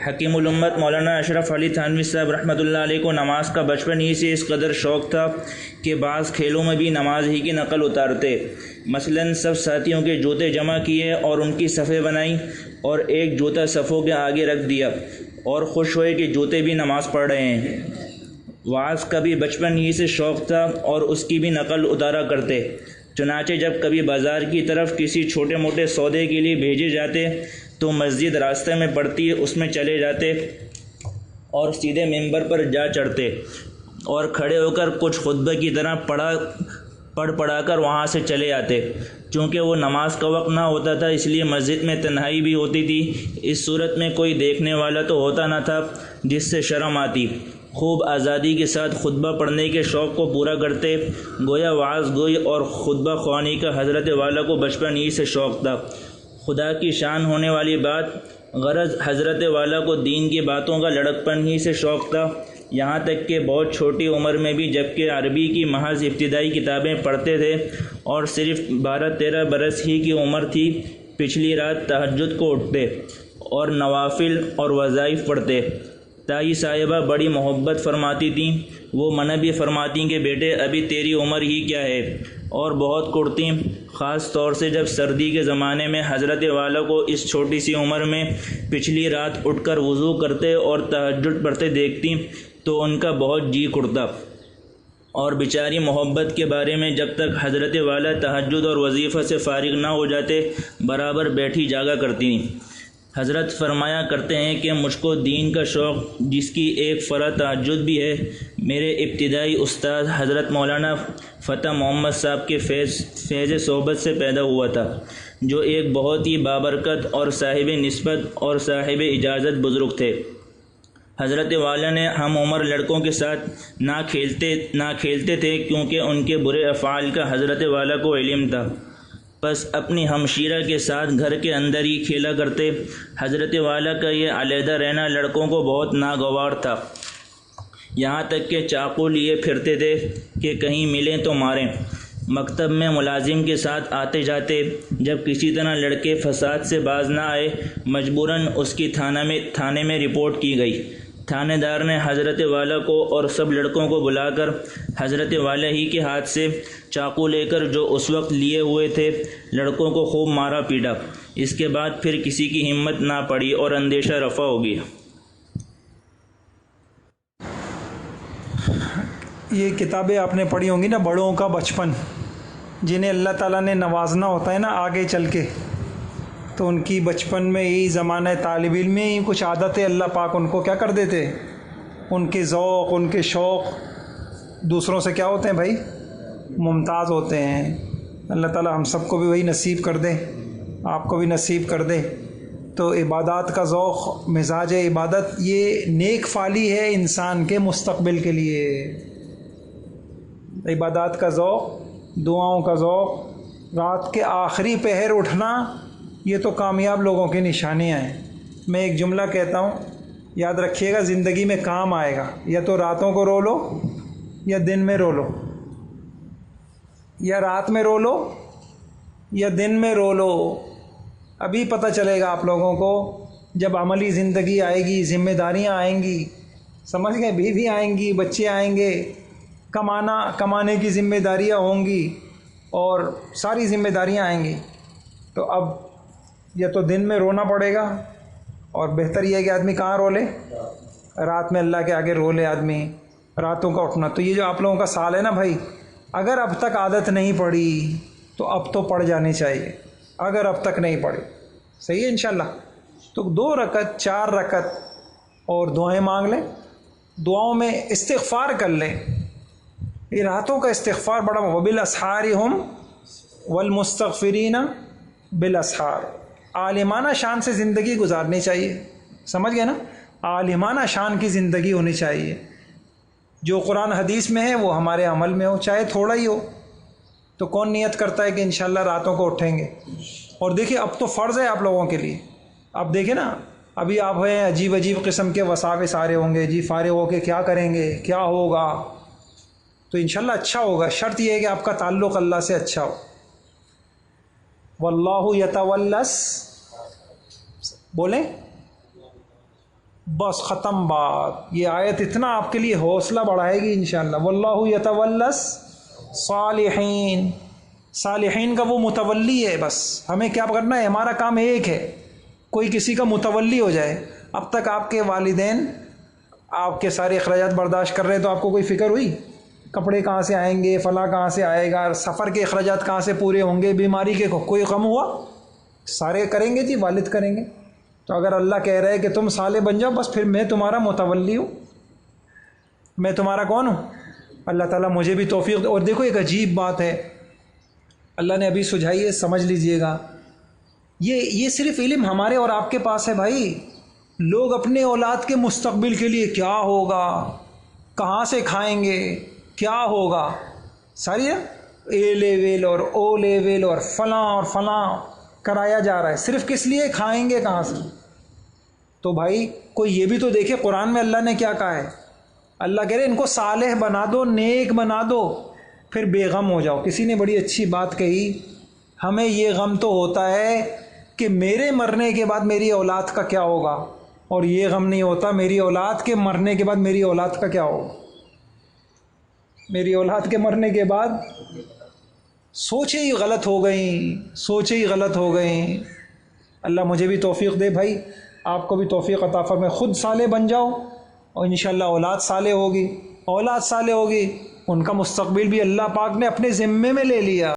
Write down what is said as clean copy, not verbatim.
حکیم الامت مولانا اشرف علی تھانوی صاحب رحمۃ اللہ علیہ کو نماز کا بچپن ہی سے اس قدر شوق تھا کہ بعض کھیلوں میں بھی نماز ہی کی نقل اتارتے۔ مثلاً سب ساتھیوں کے جوتے جمع کیے اور ان کی صفیں بنائیں اور ایک جوتا صفوں کے آگے رکھ دیا اور خوش ہوئے کہ جوتے بھی نماز پڑھ رہے ہیں۔ وعظ کا بھی بچپن ہی سے شوق تھا اور اس کی بھی نقل اتارا کرتے۔ چنانچہ جب کبھی بازار کی طرف کسی چھوٹے موٹے سودے کے لیے بھیجے جاتے تو مسجد راستے میں پڑتی اس میں چلے جاتے اور سیدھے ممبر پر جا چڑھتے اور کھڑے ہو کر کچھ خطبہ کی طرح پڑھا کر وہاں سے چلے آتے۔ چونکہ وہ نماز کا وقت نہ ہوتا تھا اس لیے مسجد میں تنہائی بھی ہوتی تھی۔ اس صورت میں کوئی دیکھنے والا تو ہوتا نہ تھا جس سے شرم آتی۔ خوب آزادی کے ساتھ خطبہ پڑھنے کے شوق کو پورا کرتے۔ گویا وعظ گوئی اور خطبہ خوانی کا حضرت والا کو بچپن ہی سے شوق تھا۔ خدا کی شان ہونے والی بات، غرض حضرت والا کو دین کی باتوں کا لڑکپن ہی سے شوق تھا، یہاں تک کہ بہت چھوٹی عمر میں بھی جبکہ عربی کی محض ابتدائی کتابیں پڑھتے تھے اور صرف 12-13 برس ہی کی عمر تھی، پچھلی رات تہجد کو اٹھتے اور نوافل اور وظائف پڑھتے۔ تائی صاحبہ بڑی محبت فرماتی تھیں، وہ منع بھی فرماتیں کہ بیٹے ابھی تیری عمر ہی کیا ہے، اور بہت کڑتیں، خاص طور سے جب سردی کے زمانے میں حضرت والا کو اس چھوٹی سی عمر میں پچھلی رات اٹھ کر وضو کرتے اور تہجد پڑھتے دیکھتی تو ان کا بہت جی کڑتا، اور بیچاری محبت کے بارے میں جب تک حضرت والا تہجد اور وظیفہ سے فارغ نہ ہو جاتے برابر بیٹھی جاگا کرتی۔ حضرت فرمایا کرتے ہیں کہ مجھ کو دین کا شوق، جس کی ایک فرع تہجد بھی ہے، میرے ابتدائی استاد حضرت مولانا فتح محمد صاحب کے فیض صحبت سے پیدا ہوا تھا، جو ایک بہت ہی بابرکت اور صاحب نسبت اور صاحب اجازت بزرگ تھے۔ حضرت والا نے ہم عمر لڑکوں کے ساتھ نہ کھیلتے تھے کیونکہ ان کے برے افعال کا حضرت والا کو علم تھا، بس اپنی ہمشیرہ کے ساتھ گھر کے اندر ہی کھیلا کرتے۔ حضرت والا کا یہ علیحدہ رہنا لڑکوں کو بہت ناگوار تھا، یہاں تک کہ چاقو لیے پھرتے تھے کہ کہیں ملیں تو ماریں۔ مکتب میں ملازم کے ساتھ آتے جاتے، جب کسی طرح لڑکے فساد سے باز نہ آئے مجبوراً اس کی تھانے میں رپورٹ کی گئی۔ تھانے دار نے حضرت والا کو اور سب لڑکوں کو بلا کر حضرت والا ہی کے ہاتھ سے چاقو لے کر جو اس وقت لیے ہوئے تھے لڑکوں کو خوب مارا پیٹا۔ اس کے بعد پھر کسی کی ہمت نہ پڑی اور اندیشہ رفع ہو گیا۔ یہ کتابیں آپ نے پڑھی ہوں گی نا، بڑوں کا بچپن، جنہیں اللہ تعالیٰ نے نوازنا ہوتا ہے نا آگے چل کے، تو ان کی بچپن میں ہی زمانہ طالب علم میں ہی کچھ عادتیں اللہ پاک ان کو کیا کر دیتے، ان کے ذوق، ان کے شوق دوسروں سے کیا ہوتے ہیں بھائی، ممتاز ہوتے ہیں۔ اللہ تعالیٰ ہم سب کو بھی وہی نصیب کر دے، آپ کو بھی نصیب کر دے۔ تو عبادات کا ذوق، مزاج عبادت، یہ نیک فالی ہے انسان کے مستقبل کے لیے۔ عبادات کا ذوق، دعاؤں کا ذوق، رات کے آخری پہر اٹھنا، یہ تو کامیاب لوگوں کی نشانیاں ہیں۔ میں ایک جملہ کہتا ہوں، یاد رکھیے گا، زندگی میں کام آئے گا، یا تو راتوں کو رو لو یا دن میں رو لو، یا رات میں رو لو یا دن میں رو لو۔ ابھی پتہ چلے گا آپ لوگوں کو جب عملی زندگی آئے گی، ذمہ داریاں آئیں گی، سمجھ گئے، بیوی آئیں گی، بچے آئیں گے، کمانے کی ذمہ داریاں ہوں گی اور ساری ذمہ داریاں آئیں گی، تو اب یا تو دن میں رونا پڑے گا، اور بہتر یہ ہے کہ آدمی کہاں رو لے، رات میں اللہ کے آگے رو لے آدمی، راتوں کا اٹھنا۔ تو یہ جو آپ لوگوں کا سال ہے نا بھائی، اگر اب تک عادت نہیں پڑی تو اب تو پڑ جانی چاہیے، اگر اب تک نہیں پڑی، صحیح ہے انشاءاللہ۔ تو 2 رکعت 4 رکعت اور دعائیں مانگ لیں، دعاؤں میں استغفار کر لیں۔ یہ راتوں کا استغفار بڑا، وبالاسحار ہم والمستغفرین بالاسحار، عالمانہ شان سے زندگی گزارنی چاہیے، سمجھ گئے نا، عالمانہ شان کی زندگی ہونی چاہیے، جو قرآن حدیث میں ہے وہ ہمارے عمل میں ہو، چاہے تھوڑا ہی ہو۔ تو کون نیت کرتا ہے کہ انشاءاللہ راتوں کو اٹھیں گے؟ اور دیکھیے اب تو فرض ہے آپ لوگوں کے لیے، اب دیکھیں نا، ابھی آپ ہیں عجیب عجیب قسم کے وساوس آ رہے ہوں گے، جی فارغ ہو کے کیا کریں گے، کیا ہوگا، تو انشاءاللہ اچھا ہوگا، شرط یہ ہے کہ آپ کا تعلق اللہ سے اچھا ہو۔ واللہ یتولس، بولیں بس ختم بات. یہ آیت اتنا آپ کے لیے حوصلہ بڑھائے گی انشاءاللہ. واللہ یتولس صالحین، صالحین کا وہ متولی ہے. بس ہمیں کیا کرنا ہے، ہمارا کام ایک ہے، کوئی کسی کا متولی ہو جائے. اب تک آپ کے والدین آپ کے سارے اخراجات برداشت کر رہے ہیں تو آپ کو کوئی فکر ہوئی کپڑے کہاں سے آئیں گے، فلاں کہاں سے آئے گا، سفر کے اخراجات کہاں سے پورے ہوں گے، بیماری کے کوئی غم ہوا؟ سارے کریں گے جی، والد کریں گے. تو اگر اللہ کہہ رہا ہے کہ تم صالح بن جاؤ، بس پھر میں تمہارا متولی ہوں. میں تمہارا کون ہوں؟ اللہ تعالیٰ مجھے بھی توفیق دے. اور دیکھو ایک عجیب بات ہے اللہ نے ابھی سجھائی ہے، سمجھ لیجئے گا. یہ صرف علم ہمارے اور آپ کے پاس ہے بھائی. لوگ اپنے اولاد کے مستقبل کے لیے کیا ہوگا، کہاں سے کھائیں گے، کیا ہوگا، ساری اے لیول اور او لیول اور فلاں کرایا جا رہا ہے. صرف کس لیے؟ کھائیں گے کہاں سے. تو بھائی کوئی یہ بھی تو دیکھے قرآن میں اللہ نے کیا کہا ہے. اللہ کہہ رہے ان کو صالح بنا دو، نیک بنا دو، پھر بے غم ہو جاؤ. کسی نے بڑی اچھی بات کہی، ہمیں یہ غم تو ہوتا ہے کہ میرے مرنے کے بعد میری اولاد کا کیا ہوگا، اور یہ غم نہیں ہوتا میری اولاد کے مرنے کے بعد میری اولاد کا کیا ہوگا. میری اولاد کے مرنے کے بعد سوچیں ہی غلط ہو گئیں، سوچیں ہی غلط ہو گئیں. اللہ مجھے بھی توفیق دے بھائی، آپ کو بھی توفیق عطا فرمائے. خود صالح بن جاؤ اور انشاءاللہ اولاد صالح ہوگی. اولاد صالح ہوگی، ان کا مستقبل بھی اللہ پاک نے اپنے ذمے میں لے لیا.